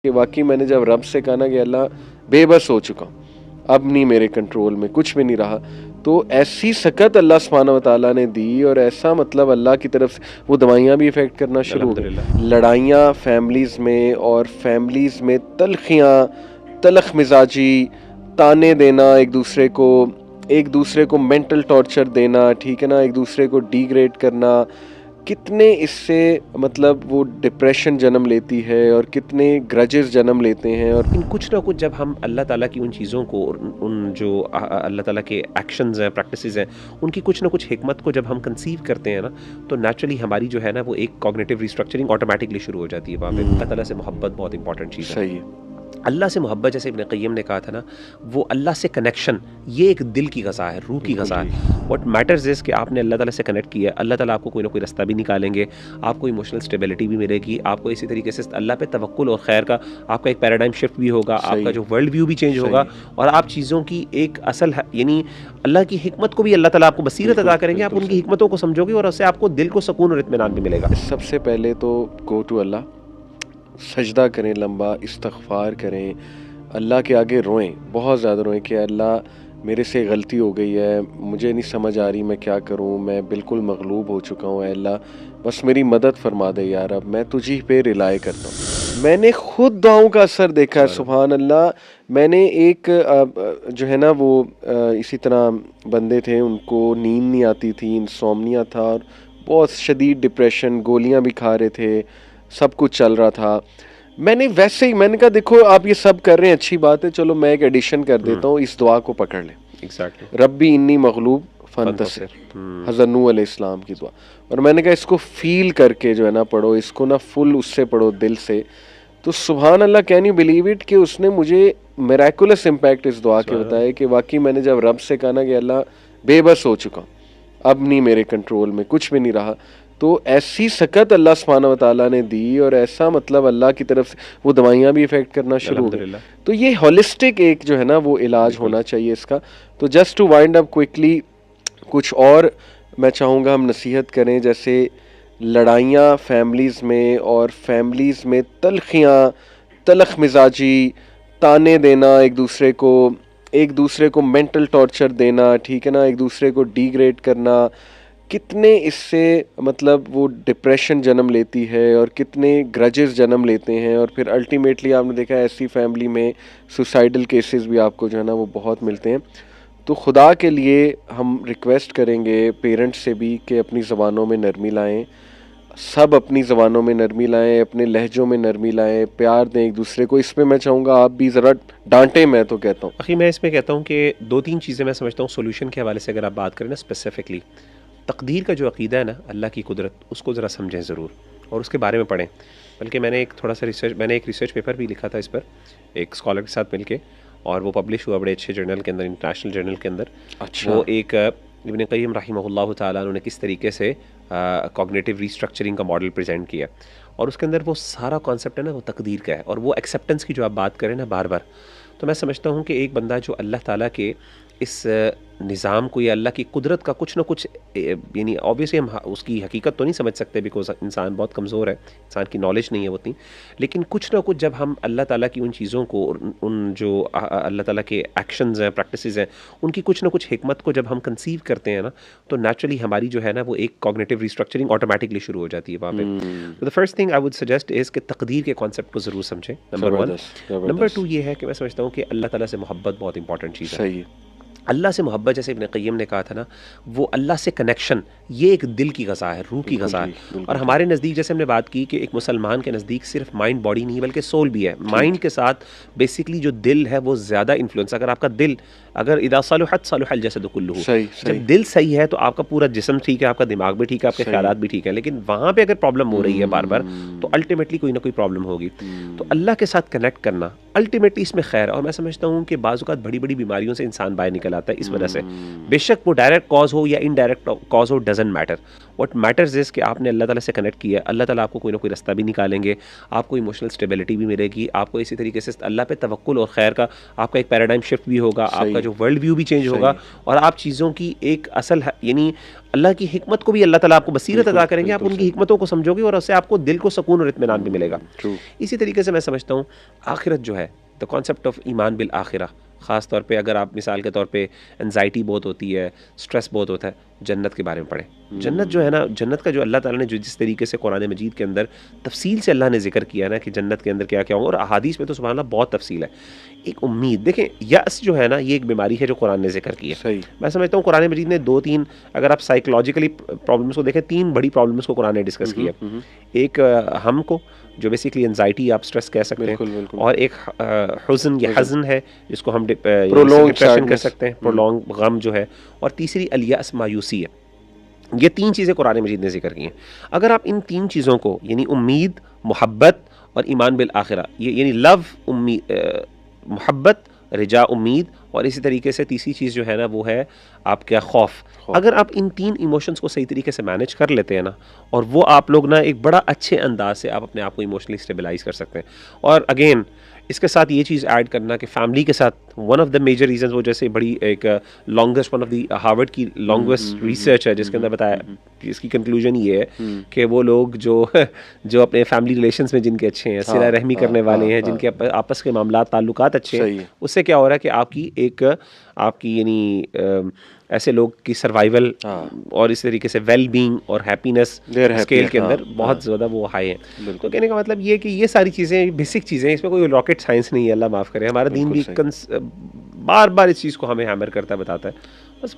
कि वाकई मैंने जब रब से कहा ना कि अल्लाह बेबस हो चुका हूँ, अब नहीं मेरे कंट्रोल में, कुछ भी नहीं रहा, तो ऐसी सकत अल्लाह सुब्हानहू व तआला ने दी और ऐसा मतलब अल्लाह की तरफ से वो दवाइयाँ भी इफ़ेक्ट करना शुरू हो अल्हम्दुलिल्लाह। गई। लड़ाइयाँ फैमिलीज़ में और फैमिलीज़ में तलखियाँ, तलख मिजाजी, ताने देना एक दूसरे को मेंटल टॉर्चर देना, ठीक है ना, एक दूसरे को डिग्रेड करना, कितने इससे मतलब वो डिप्रेशन जन्म लेती है और कितने ग्रजेस जन्म लेते हैं। और लेकिन कुछ ना कुछ जब हम अल्लाह ताला की उन चीज़ों को और उन जो अल्लाह ताला के एक्शंस हैं, प्रैक्टिसेस हैं, उनकी कुछ ना कुछ हिकमत को जब हम कंसीव करते हैं ना, तो नेचुरली हमारी जो है ना वो एक कॉग्निटिव रिस्ट्रक्चरिंग ऑटोमेटिकली शुरू हो जाती है वहाँ पे। अल्लाह ताला से मोहब्बत बहुत इंपॉर्टेंट चीज़ है। सही है। अल्लाह से मोहब्बत, जैसे इब्न क़य्यिम ने कहा था ना, वो अल्लाह से कनेक्शन, ये एक दिल की ग़ज़ा है, रूह की बिल्कुल ग़ज़ा ठीक। है। व्हाट मैटर्स इज़ कि आपने अल्लाह ताला से कनेक्ट किया है, अल्लाह ताला आपको कोई ना कोई रास्ता भी निकालेंगे, आपको इमोशनल स्टेबिलिटी भी मिलेगी, आपको इसी तरीके से अल्लाह पे तवक्कुल और खैर का आपका एक पैराडाइम शिफ्ट भी होगा, सही आपका है। जो वर्ल्ड व्यू भी चेंज सही होगा है। और आप चीज़ों की एक असल यानी अल्लाह की हिकमत को भी अल्लाह ताला आपको बसीरत बिल्कुल अता करेंगे, आप बिल्कुल उनकी सही। हिकमतों को समझोगे और उससे आपको दिल को सुकून और इत्मीनान भी मिलेगा। सबसे पहले तो गो टू अल्लाह, सजदा करें लंबा, इस्तग़फ़ार करें, अल्लाह के आगे रोएं, बहुत ज़्यादा रोएं कि अल्लाह मेरे से गलती हो गई है, मुझे नहीं समझ आ रही मैं क्या करूं, मैं बिल्कुल मगलूब हो चुका हूं, ऐ अल्लाह बस मेरी मदद फरमा दे यार, अब मैं तुझी पे रिलाय करता हूं। मैंने खुद दुआओं का असर देखा है, सुभान अल्लाह। सुभान अल्लाह। मैंने एक जो है ना वो इसी तरह बंदे थे, उनको नींद नहीं आती थी, इंसोम्निया था और बहुत शदीद डिप्रेशन, गोलियां भी खा रहे थे, सब कुछ चल रहा था। मैंने वैसे ही मैंने कहा देखो आप ये सब कर रहे हैं, अच्छी बात है, चलो मैं एक एडिशन कर देता हूँ, इस दुआ को पकड़ लें, एग्ज़ैक्टली। रब्बी इन्नी मगलूब फंतसिर, फंतसिर। हज़रत नूह अलैहिस्सलाम की दुआ। और मैंने कहा इसको फील करके जो है ना पढ़ो, इसको ना फुल उससे पढ़ो दिल से, तो सुभान अल्लाह, कैन यू बिलीव इट कि उसने मुझे मिरेकुलस इम्पैक्ट इस दुआ के सुभान अल्लाह। बताया कि वाकई मैंने जब रब से कहा ना कि अल्लाह बेबस हो चुका हूँ, अब नहीं मेरे कंट्रोल में, कुछ भी नहीं रहा, तो ऐसी सकत अल्लाह सुब्हानहू व तआला ने दी और ऐसा मतलब अल्लाह की तरफ से वो दवाइयाँ भी इफ़ेक्ट करना शुरू हो गई। अल्हम्दुलिल्लाह। तो ये होलिस्टिक एक जो है ना वो इलाज बिल्कुल। होना चाहिए इसका। तो just to wind up quickly, कुछ और मैं चाहूँगा हम नसीहत करें, जैसे लड़ाइयाँ फैमिलीज़ में और फैमिलीज़ में तलखियाँ, तलख मिजाजी, ताने देना, एक दूसरे को मेंटल टॉर्चर देना, ठीक है ना, एक दूसरे को डिग्रेड करना, कितने इससे मतलब वो डिप्रेशन जन्म लेती है और कितने ग्रजेस जन्म लेते हैं। और फिर अल्टीमेटली आपने देखा है ऐसी फैमिली में सुसाइडल केसेस भी आपको जो है ना वो बहुत मिलते हैं। तो खुदा के लिए हम रिक्वेस्ट करेंगे पेरेंट्स से भी कि अपनी ज़बानों में नरमी लाएं, सब अपनी ज़बानों में नरमी लाएं, अपने लहजों में नरमी लाएं, प्यार दें एक दूसरे को। इसमें मैं चाहूँगा आप भी ज़रा डांटें, मैं तो कहता हूँ। आखिर मैं इसमें कहता हूँ कि 2-3 चीज़ें मैं समझता हूँ सॉल्यूशन के हवाले से अगर आप बात करें ना स्पेसिफिकली, तकदीर का जो अकीदा है ना, अल्लाह की कुदरत, उसको ज़रा समझें ज़रूर और उसके बारे में पढ़ें। बल्कि मैंने एक रिसर्च पेपर भी लिखा था इस पर, एक स्कॉलर के साथ मिलके, और वो पब्लिश हुआ बड़े अच्छे जर्नल के अंदर, इंटरनेशनल जर्नल के अंदर। अच्छा। वो एक इब्न क़य्यिम रहमहुल्लाह ताला उन्होंने किस तरीके से कॉग्निटिव रीस्ट्रक्चरिंग का मॉडल प्रेजेंट किया, और उसके अंदर वो सारा कॉन्सेप्ट है ना वो तकदीर का है, और वो एक्सेप्टेंस की जो आप बात करें ना बार बार, तो मैं समझता हूँ कि एक बंदा जो अल्लाह ताला के इस निज़ाम को या अल्लाह की कुदरत का कुछ ना कुछ यानी ऑब्वियसली हम उसकी हकीकत तो नहीं समझ सकते, बिकॉज इंसान बहुत कमज़ोर है, इंसान की नॉलेज नहीं है वो उतनी, लेकिन कुछ ना कुछ जब हम अल्लाह ताला की उन चीज़ों को और उन जो अल्लाह ताला के एक्शंस हैं, प्रैक्टिसेस हैं, उनकी कुछ ना कुछ हिकमत को जब हम कंसीव करते हैं ना, तो नेचुरली हमारी जो है ना वो एक कॉग्निटिव रिस्ट्रक्चरिंग ऑटोमेटिकली शुरू हो जाती है वहाँ पे। तो the first thing I would suggest is कि तकदीर के कॉन्सेप्ट को ज़रूर समझें, नंबर 1। ज़बरदस्त नंबर 2 ज़बरदस्त। ये है कि मैं समझता हूँ कि अल्लाह ताला से मोहब्बत बहुत इंपॉर्टेंट चीज़ है। सही है। अल्लाह से मोहब्बत, जैसे इब्न क़य्यिम ने कहा था ना, वो अल्लाह से कनेक्शन, ये एक दिल की ग़ज़ा है, रूह की बिल्कुल ग़ज़ा है। ठीक, और बिल्कुल ठीक। हमारे नज़दीक, जैसे हमने बात की कि एक मुसलमान के नज़दीक सिर्फ माइंड बॉडी नहीं बल्कि सोल भी है। माइंड ठीक। के साथ बेसिकली जो दिल है वो ज़्यादा इन्फ्लुएंस, अगर आपका दिल, अगर इदा सलुहत सलुहल जसदु कुल्लुहु, सही सही जब दिल सही है तो आपका पूरा जिस्म ठीक है, आपका दिमाग भी ठीक है, आपके सही। ख्यालात भी ठीक है। लेकिन वहाँ पे अगर प्रॉब्लम हो रही है बार बार, तो अल्टीमेटली कोई ना कोई प्रॉब्लम होगी। तो अल्लाह के साथ कनेक्ट करना अल्टीमेटली इसमें खैर है, और मैं समझता हूँ कि बाज़ औक़ात बड़ी बड़ी बीमारियों से इंसान बाहर निकल आता है इस वजह से, बेशक वो डायरेक्ट कॉज हो या इनडायरेक्ट कॉज हो, doesn't matter, what matters is कि आपने अल्लाह ताला से कनेक्ट किया है, अल्लाह ताला आपको कोई ना कोई रास्ता भी निकालेंगे, आपको इमोशनल स्टेबिलिटी भी मिलेगी, आपको इसी तरीके से अल्लाह पे तवक्कुल और खैर का आपका एक पैराडाइम शिफ्ट भी होगा, आपका सही जो वर्ल्ड व्यू भी चेंज होगा, सही और आप चीज़ों की एक यानी अल्लाह की हिकमत को भी अल्लाह ताला आपको बसीरत बिल्कुल अता करेंगे, आप बिल्कुल उनकी सही हिकमतों को समझोगे और उससे आपको दिल को सुकून और इत्मीनान भी मिलेगा। ट्रू इसी तरीके से मैं समझता हूँ आखिरत जो है, द कॉन्सेप्ट ऑफ ईमान बिल आखिरा, ख़ास तौर पे अगर आप मिसाल के तौर पे एनजाइटी बहुत होती है, स्ट्रेस बहुत होता है, जन्नत के बारे में पढ़ें। जन्नत जो है ना, जन्नत का जो अल्लाह ताला ने जो जिस तरीके से कुरान मजीद के अंदर तफसील से अल्लाह ने जिक्र किया ना कि जन्नत के अंदर क्या क्या होगा, और अहादीस में तो सुभान अल्लाह बहुत तफसील है। एक उम्मीद, देखें यअस जो है ना, ये एक बीमारी है जो कुरान ने जिक्र की है। सही मैं समझता हूँ कुरान मजीद ने 2-3, अगर आप साइकोलॉजिकली प्रॉब्लम्स को देखें, 3 बड़ी प्रॉब्लम्स को कुरान ने डिस्कस किया। एक हम को जो बेसिकली एनजाइटी आप स्ट्रेस कह सकते हैं, बिल्कुल बिल्कुल और एक हुज़न या हज़न है जिसको हम Prolonged डिप्रेशन कह sadness, सकते हैं, प्रोलॉन्ग गम जो है, और तीसरी अल-यअस मायूसी है। ये 3 चीज़ें कुरान मजीद ने जिक्र की हैं। अगर आप इन 3 चीज़ों को यानी उम्मीद, मोहब्बत और ईमान बिल आखिरा, ये यानी लव, मोहब्बत, रिजा, उम्मीद, और इसी तरीके से तीसरी चीज़ जो है ना वो है आपका खौफ, अगर आप इन 3 इमोशंस को सही तरीके से मैनेज कर लेते हैं ना, और वो आप लोग ना एक बड़ा अच्छे अंदाज से आप अपने आप को इमोशनली स्टेबलाइज कर सकते हैं। और अगेन इसके साथ ये चीज़ ऐड करना कि फैमिली के साथ one of the major reasons, वो जैसे बड़ी एक longest, one of the Harvard की लॉन्गेस्ट रिसर्च है जिसके अंदर बताया कि इसकी कंक्लूजन ये है कि वो लोग जो जो अपने फैमिली रिलेशंस में जिनके अच्छे हैं, सिला रहमी करने वाले हैं, जिनके आपस के मामलात ताल्लुकात अच्छे हैं, उससे क्या हो रहा है कि आपकी यानी ऐसे लोग की सर्वाइवल और इस तरीके से वेल बीइंग और हैप्पीनेस स्केल के अंदर बहुत ज़्यादा वो हाई है। तो कहने का मतलब ये है कि ये सारी चीज़ें बेसिक चीज़ें हैं, इसमें कोई रॉकेट साइंस नहीं है, अल्लाह माफ़ करे। हमारा दीन भी बार बार इस चीज़ को हमें हैमर करता बताता है। बस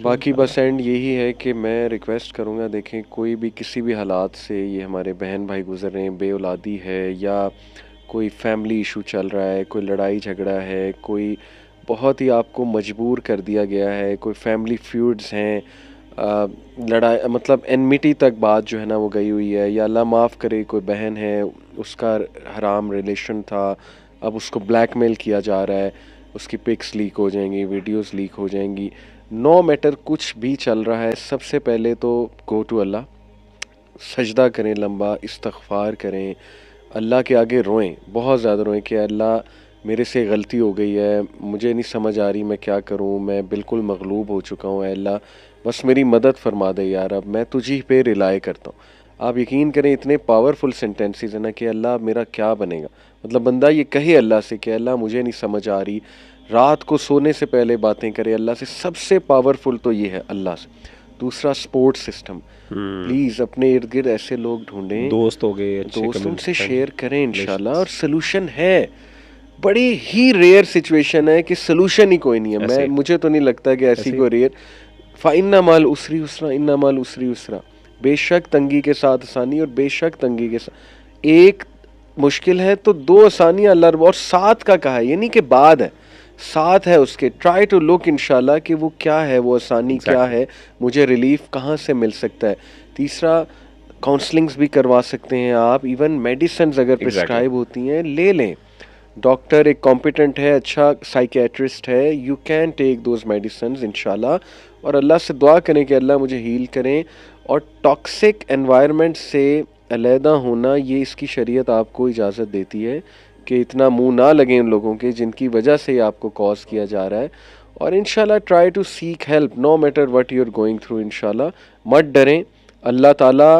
बाकी बस एंड यही है कि मैं रिक्वेस्ट करूँगा, देखें कोई भी किसी भी हालात से, ये हमारे बहन भाई गुजर रहे हैं, बेऔलादी है या कोई फैमिली इशू चल रहा है, कोई लड़ाई झगड़ा है, कोई बहुत ही आपको मजबूर कर दिया गया है, कोई फैमिली फ्यूड्स हैं, लड़ाई मतलब एनमिटी तक बात जो है ना वो गई हुई है, या अल्लाह माफ़ करे कोई बहन है उसका हराम रिलेशन था, अब उसको ब्लैकमेल किया जा रहा है, उसकी पिक्स लीक हो जाएंगी, वीडियोस लीक हो जाएंगी, नो मैटर कुछ भी चल रहा है, सबसे पहले तो गो टू अल्लाह, सजदा करें लंबा, इस्तग़फ़ार करें, अल्लाह के आगे रोएं, बहुत ज़्यादा रोएं कि अल्लाह मेरे से गलती हो गई है, मुझे नहीं समझ आ रही मैं क्या करूं, मैं बिल्कुल मगलूब हो चुका हूं, अल्लाह बस मेरी मदद फरमा दे यार, अब मैं तुझी पे रिलाय करता हूं। आप यकीन करें इतने पावरफुल सेंटेंसेस है ना कि अल्लाह मेरा क्या बनेगा, मतलब बंदा ये कहे अल्लाह से कि अल्लाह मुझे नहीं समझ आ रही, रात को सोने से पहले बातें करे अल्लाह से, सबसे पावरफुल तो ये है अल्लाह से। दूसरा सपोर्ट सिस्टम, प्लीज़ अपने इर्द गिर्द ऐसे लोग ढूंढें, दोस्त हो गए, दोस्त उनसे शेयर करें इंशाल्लाह, और सोल्यूशन है। बड़ी ही रेयर सिचुएशन है कि सोल्यूशन ही कोई नहीं है, मुझे तो नहीं लगता कि ऐसी कोई रेयर, इन्ना माल उसरी उसरा, इन्ना माल उसरी उसरा, बेशक तंगी के साथ आसानी और बेशक तंगी के साथ एक मुश्किल है तो 2 आसानियां अल्लाह, और साथ का कहा है, ये नहीं कि बाद है, साथ है उसके। ट्राई टू लुक इंशाल्लाह कि वो क्या है, वो आसानी क्या है, मुझे रिलीफ कहाँ से मिल सकता है। तीसरा काउंसलिंग्स भी करवा सकते हैं आप, इवन मेडिसिन अगर प्रिस्क्राइब होती हैं ले लें, डॉक्टर एक कॉम्पिटेंट है, अच्छा साइकेट्रिस्ट है, you can take those medicine इंशाल्लाह, और अल्लाह से दुआ करें कि अल्लाह मुझे हील करें। और टॉक्सिक एनवायरनमेंट से अलहदा होना, ये इसकी शरीयत आपको इजाज़त देती है कि इतना मुंह ना लगे उन लोगों के जिनकी वजह से आपको कॉज किया जा रहा है, और इंशाल्लाह try to seek help no matter what you are going through. इंशाल्लाह मत डरें, अल्लाह ताला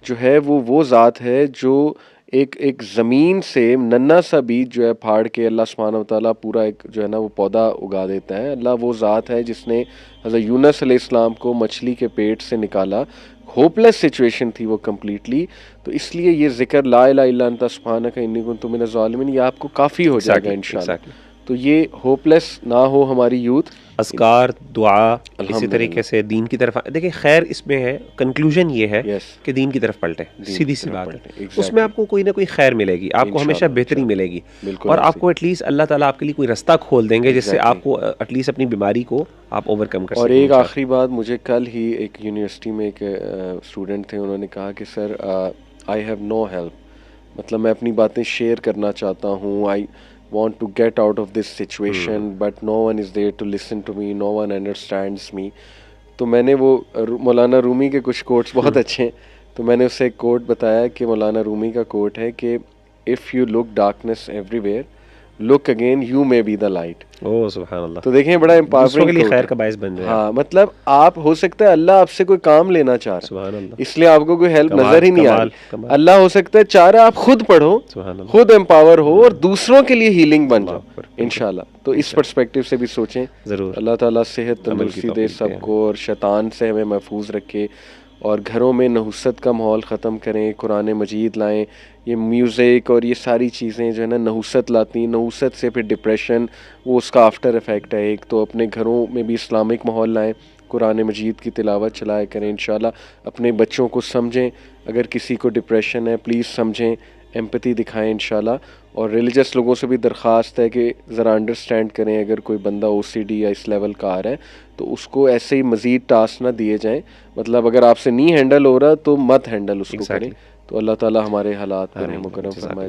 जो है वो ज़ात है जो एक ज़मीन से नन्ना सा बीज जो है फाड़ के अल्लाह सुब्हानहू व तआला पूरा एक जो है ना वो पौधा उगा देता है। अल्लाह वो ज़ात है जिसने हज़रत यूनुस अलैहिस्सलाम को मछली के पेट से निकाला, होपलेस सिचुएशन थी वो कम्प्लीटली, तो इसलिए ये जिक्र ला इलाहा इल्ला अंता सुब्हानका इन्नी कुन्तु मिनज़ ज़ालिमीन ये आपको काफ़ी हो जाएगा इंशाअल्लाह। तो ये होपलेस ना हो हमारी यूथ, अस्कार, दुआ, इसी तरीके से दीन की तरफ देखिए। खैर इसमें है कंक्लूजन ये है कि दीन की तरफ पलटे, सीधी सी बात है, उसमें आपको कोई ना कोई खैर मिलेगी, आपको हमेशा बेहतरी मिलेगी, और आपको एटलीस्ट अल्लाह ताला आपके लिए कोई रास्ता खोल देंगे जिससे आपको एटलीस्ट अपनी बीमारी को आप ओवरकम कर सकें। और एक आखिरी बात, मुझे कल ही एक यूनिवर्सिटी में एक स्टूडेंट थे, उन्होंने कहा कि sir I have no help, मतलब मैं अपनी बातें शेयर करना चाहता हूँ, आई want to get out of this situation but no one is there to listen to me, no one understands me। तो मैंने वो मौलाना रूमी के कुछ कोट्स बहुत अच्छे हैं, तो मैंने उससे एक कोट बताया कि मौलाना रूमी का कोट है कि if you look darkness everywhere, look again, you may be the light. Oh सुभान अल्लाह। तो देखें बड़ा दूसरों के एम्पावरिंग लिए कोट खैर है। का बायस बन जाए। हाँ, मतलब आप, हो सकता है अल्लाह आपसे कोई काम लेना चाह रहा है, सुभान अल्लाह। इसलिए आपको कोई हेल्प कमाल नजर ही नहीं आ कमाल रही। कमाल। अल्लाह हो सकता है चाह रहा है आप खुद पढ़ो, सुभान अल्लाह। खुद एम्पावर हो और दूसरों के लिए हीलिंग बन अल्लाह जाओ अकबर, बिल्कुल। इंशाल्लाह। तो इस इंशाल्लाह। पर्सपेक्टिव से भी सोचें। ज़रूर। अल्लाह ताला सेहत अमल की तंदुरुस्ती दे तौफीक दे, सबको और शैतान से हमें महफूज रखे, और घरों में नहुसत का माहौल ख़त्म करें, कुरान मजीद लाएं। ये म्यूज़िक और ये सारी चीज़ें जो है ना नहुसत लाती हैं, नहुसत से फिर डिप्रेशन, वो उसका आफ्टर इफ़ेक्ट है एक। तो अपने घरों में भी इस्लामिक माहौल लाएं, कुरान मजीद की तिलावत चलाया करें इंशाल्लाह। अपने बच्चों को समझें, अगर किसी को डिप्रेशन है प्लीज़ समझें, एम्पैथी दिखाएं इंशाल्लाह। और रिलीजियस लोगों से भी दरख्वास्त है कि ज़रा अंडरस्टैंड करें, अगर कोई बंदा ओसीडी या इस लेवल का आ रहा है तो उसको ऐसे ही मज़ीद टास्क ना दिए जाएं। मतलब अगर आपसे नहीं हैंडल हो रहा तो मत हैंडल उसको करें। एग्जैक्टली। तो अल्लाह ताला हमारे हालात पर आमीन रहम करम जज़ाक फरमाए।